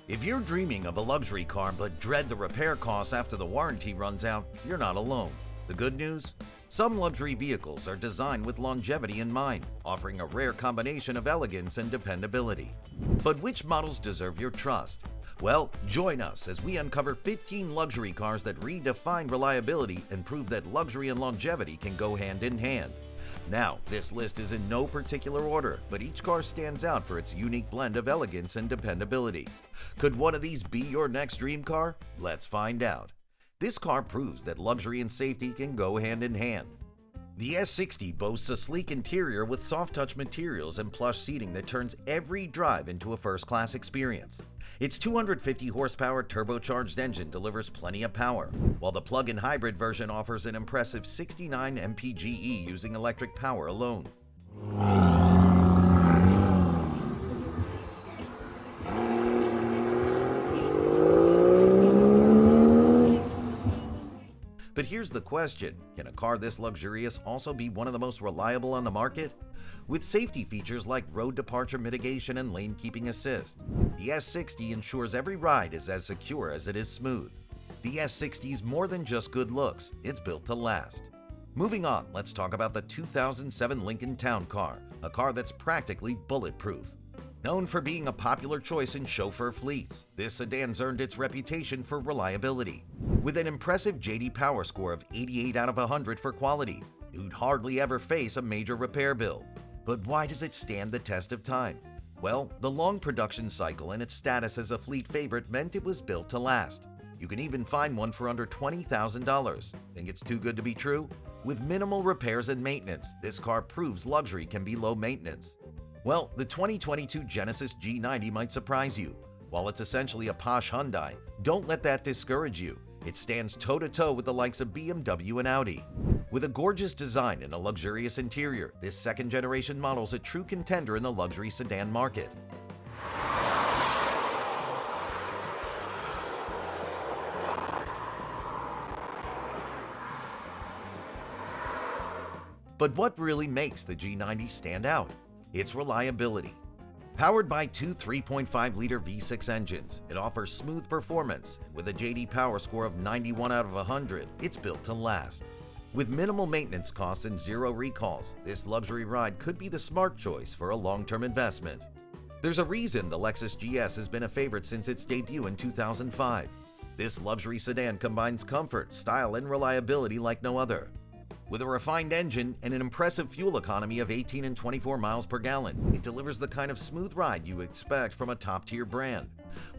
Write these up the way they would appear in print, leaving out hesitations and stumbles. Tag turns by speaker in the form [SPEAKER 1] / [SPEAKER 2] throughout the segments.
[SPEAKER 1] If you're dreaming of a luxury car but dread the repair costs after the warranty runs out, you're not alone. The good news? Some luxury vehicles are designed with longevity in mind, offering a rare combination of elegance and dependability. But which models deserve your trust? Well, join us as we uncover 15 luxury cars that redefine reliability and prove that luxury and longevity can go hand in hand. Now, this list is in no particular order, but each car stands out for its unique blend of elegance and dependability. Could one of these be your next dream car? Let's find out. This car proves that luxury and safety can go hand in hand. The S60 boasts a sleek interior with soft-touch materials and plush seating that turns every drive into a first-class experience. Its 250 horsepower turbocharged engine delivers plenty of power, while the plug-in hybrid version offers an impressive 69 mpge using electric power alone. But here's the question, can a car this luxurious also be one of the most reliable on the market? With safety features like road departure mitigation and lane keeping assist, the S60 ensures every ride is as secure as it is smooth. The S60 is more than just good looks, it's built to last. Moving on, let's talk about the 2007 Lincoln Town Car, a car that's practically bulletproof. Known for being a popular choice in chauffeur fleets, this sedan's earned its reputation for reliability. With an impressive J.D. Power score of 88 out of 100 for quality, you'd hardly ever face a major repair bill. But why does it stand the test of time? Well, the long production cycle and its status as a fleet favorite meant it was built to last. You can even find one for under $20,000. Think it's too good to be true? With minimal repairs and maintenance, this car proves luxury can be low maintenance. Well, the 2022 Genesis G90 might surprise you. While it's essentially a posh Hyundai, don't let that discourage you. It stands toe-to-toe with the likes of BMW and Audi. With a gorgeous design and a luxurious interior, this second-generation model is a true contender in the luxury sedan market. But what really makes the G90 stand out? Its reliability. Powered by two 3.5-liter V6 engines, it offers smooth performance, and with a J.D. Power score of 91 out of 100, it's built to last. With minimal maintenance costs and zero recalls, this luxury ride could be the smart choice for a long-term investment. There's a reason the Lexus GS has been a favorite since its debut in 2005. This luxury sedan combines comfort, style, and reliability like no other. With a refined engine and an impressive fuel economy of 18 and 24 miles per gallon, it delivers the kind of smooth ride you expect from a top-tier brand.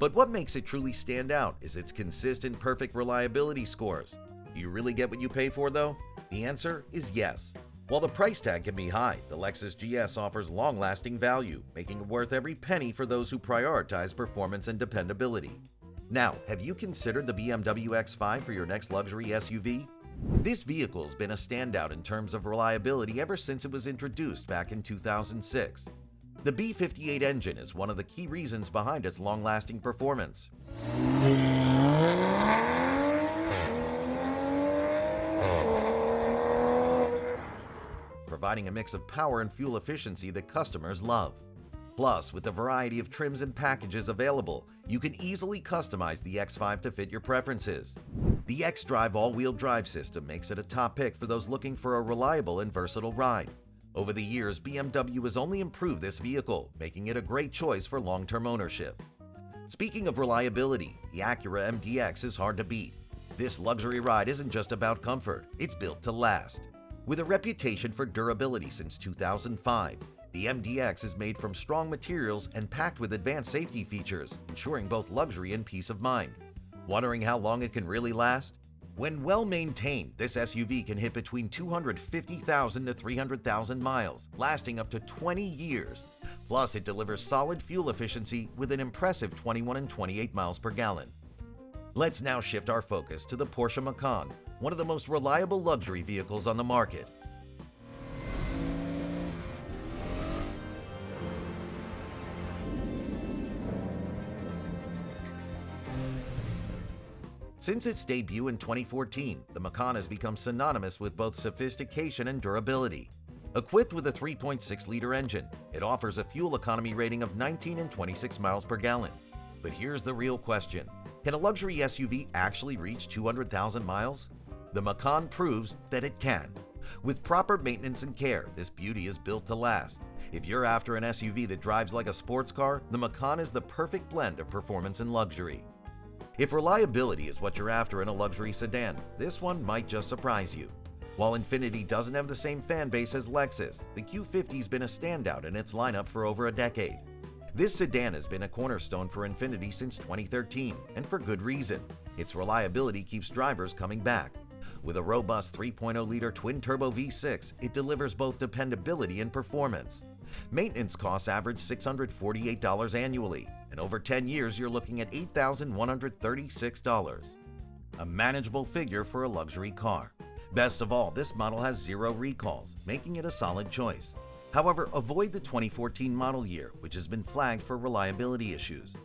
[SPEAKER 1] But what makes it truly stand out is its consistent, perfect reliability scores. Do you really get what you pay for, though? The answer is yes. While the price tag can be high, the Lexus GS offers long-lasting value, making it worth every penny for those who prioritize performance and dependability. Now, have you considered the BMW X5 for your next luxury SUV? This vehicle's been a standout in terms of reliability ever since it was introduced back in 2006. The B58 engine is one of the key reasons behind its long-lasting performance. Providing a mix of power and fuel efficiency that customers love. Plus, with the variety of trims and packages available, you can easily customize the X5 to fit your preferences. The X-Drive all-wheel drive system makes it a top pick for those looking for a reliable and versatile ride. Over the years, BMW has only improved this vehicle, making it a great choice for long-term ownership. Speaking of reliability, the Acura MDX is hard to beat. This luxury ride isn't just about comfort, it's built to last. With a reputation for durability since 2005, the MDX is made from strong materials and packed with advanced safety features, ensuring both luxury and peace of mind. Wondering how long it can really last? When well maintained, this SUV can hit between 250,000 to 300,000 miles, lasting up to 20 years. Plus, it delivers solid fuel efficiency with an impressive 21 and 28 miles per gallon. Let's now shift our focus to the Porsche Macan, one of the most reliable luxury vehicles on the market. Since its debut in 2014, the Macan has become synonymous with both sophistication and durability. Equipped with a 3.6-liter engine, it offers a fuel economy rating of 19 and 26 miles per gallon. But here's the real question. Can a luxury SUV actually reach 200,000 miles? The Macan proves that it can. With proper maintenance and care, this beauty is built to last. If you're after an SUV that drives like a sports car, the Macan is the perfect blend of performance and luxury. If reliability is what you're after in a luxury sedan, this one might just surprise you. While Infiniti doesn't have the same fan base as Lexus, the Q50's been a standout in its lineup for over a decade. This sedan has been a cornerstone for Infiniti since 2013, and for good reason. Its reliability keeps drivers coming back. With a robust 3.0-liter twin-turbo V6, it delivers both dependability and performance. Maintenance costs average $648 annually, and over 10 years you're looking at $8,136. A manageable figure for a luxury car. Best of all, this model has 0 recalls, making it a solid choice. However, avoid the 2014 model year, which has been flagged for reliability issues.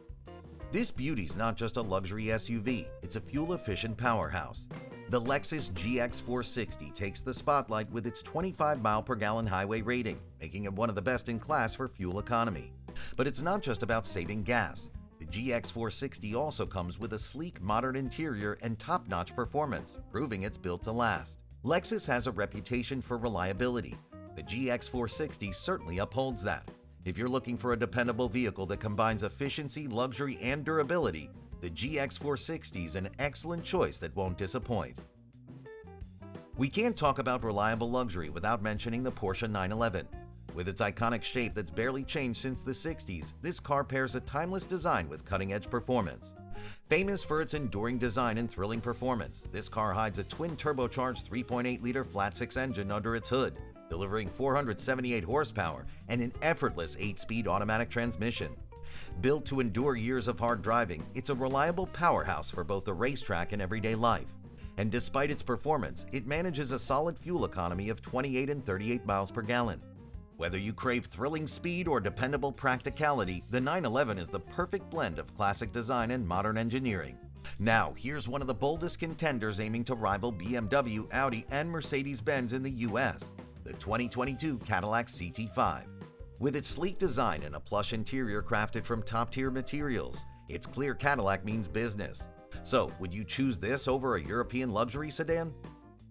[SPEAKER 1] This beauty's not just a luxury SUV, it's a fuel-efficient powerhouse. The Lexus GX460 takes the spotlight with its 25 mile-per-gallon highway rating, making it one of the best in class for fuel economy. But it's not just about saving gas. The GX460 also comes with a sleek, modern interior and top-notch performance, proving it's built to last. Lexus has a reputation for reliability. The GX460 certainly upholds that. If you're looking for a dependable vehicle that combines efficiency, luxury, and durability, the GX460 is an excellent choice that won't disappoint. We can't talk about reliable luxury without mentioning the Porsche 911. With its iconic shape that's barely changed since the 60s, this car pairs a timeless design with cutting-edge performance. Famous for its enduring design and thrilling performance, this car hides a twin-turbocharged 3.8-liter flat-six engine under its hood, delivering 478 horsepower and an effortless 8-speed automatic transmission. Built to endure years of hard driving, it's a reliable powerhouse for both the racetrack and everyday life. And despite its performance, it manages a solid fuel economy of 28 and 38 miles per gallon. Whether you crave thrilling speed or dependable practicality, the 911 is the perfect blend of classic design and modern engineering. Now, here's one of the boldest contenders aiming to rival BMW, Audi, and Mercedes-Benz in the US, the 2022 Cadillac CT5. With its sleek design and a plush interior crafted from top-tier materials, it's clear Cadillac means business. So, would you choose this over a European luxury sedan?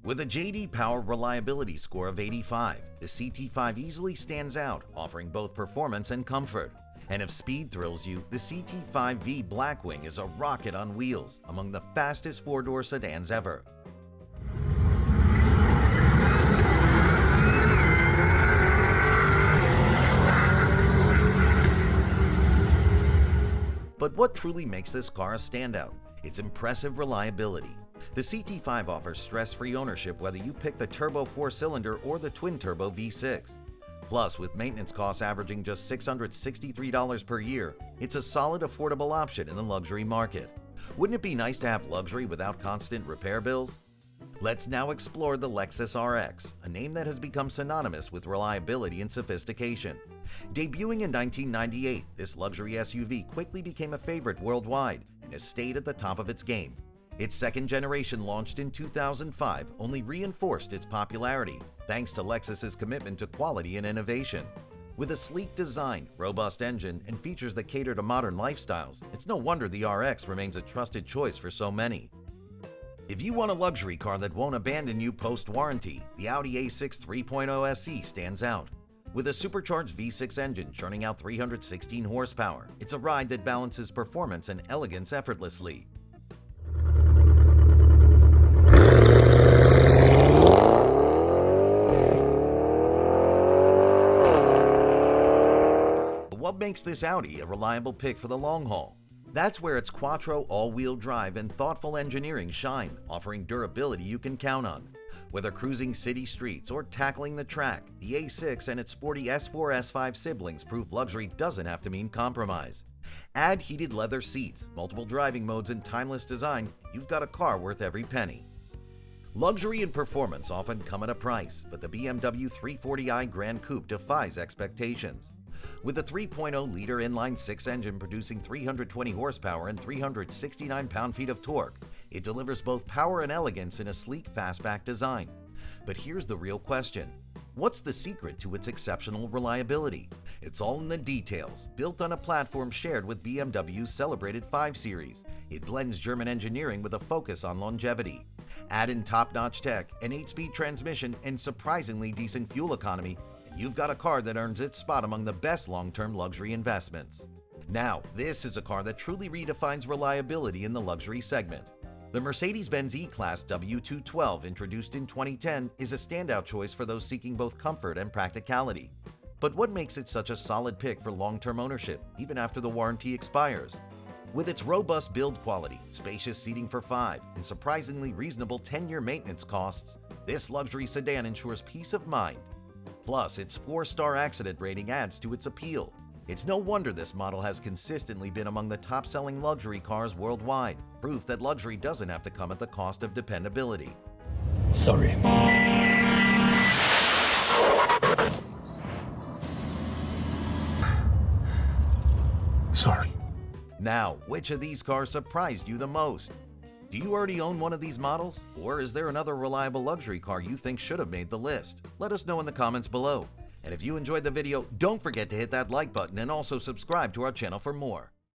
[SPEAKER 1] With a JD Power reliability score of 85, the CT5 easily stands out, offering both performance and comfort. And if speed thrills you, the CT5V Blackwing is a rocket on wheels, among the fastest four-door sedans ever. But what truly makes this car a standout? Its impressive reliability. The CT5 offers stress-free ownership whether you pick the turbo 4-cylinder or the twin-turbo V6. Plus, with maintenance costs averaging just $663 per year, it's a solid, affordable option in the luxury market. Wouldn't it be nice to have luxury without constant repair bills? Let's now explore the Lexus RX, a name that has become synonymous with reliability and sophistication. Debuting in 1998, this luxury SUV quickly became a favorite worldwide and has stayed at the top of its game. Its second generation, launched in 2005, only reinforced its popularity, thanks to Lexus's commitment to quality and innovation. With a sleek design, robust engine, and features that cater to modern lifestyles, it's no wonder the RX remains a trusted choice for so many. If you want a luxury car that won't abandon you post-warranty, the Audi A6 3.0 SE stands out. With a supercharged V6 engine churning out 316 horsepower, it's a ride that balances performance and elegance effortlessly. But what makes this Audi a reliable pick for the long haul? That's where its quattro all-wheel drive and thoughtful engineering shine, offering durability you can count on. Whether cruising city streets or tackling the track, the A6 and its sporty S4, S5 siblings prove luxury doesn't have to mean compromise. Add heated leather seats, multiple driving modes, and timeless design, you've got a car worth every penny. Luxury and performance often come at a price, but the BMW 340i Gran Coupe defies expectations. With a 3.0-liter inline-six engine producing 320 horsepower and 369 pound-feet of torque, it delivers both power and elegance in a sleek fastback design. But here's the real question. What's the secret to its exceptional reliability? It's all in the details. Built on a platform shared with BMW's celebrated 5 Series, it blends German engineering with a focus on longevity. Add in top-notch tech, an 8-speed transmission, and surprisingly decent fuel economy, and you've got a car that earns its spot among the best long-term luxury investments. Now, this is a car that truly redefines reliability in the luxury segment. The Mercedes-Benz EClass W212, introduced in 2010, is a standout choice for those seeking both comfort and practicality. But what makes it such a solid pick for long-term ownership, even after the warranty expires? With its robust build quality, spacious seating for 5, and surprisingly reasonable 10-year maintenance costs, this luxury sedan ensures peace of mind. Plus, its 4-star accident rating adds to its appeal. It's no wonder this model has consistently been among the top-selling luxury cars worldwide, proof that luxury doesn't have to come at the cost of dependability.
[SPEAKER 2] Sorry. Sorry.
[SPEAKER 1] Now, which of these cars surprised you the most? Do you already own one of these models? Or is there another reliable luxury car you think should have made the list? Let us know in the comments below. And if you enjoyed the video, don't forget to hit that like button and also subscribe to our channel for more.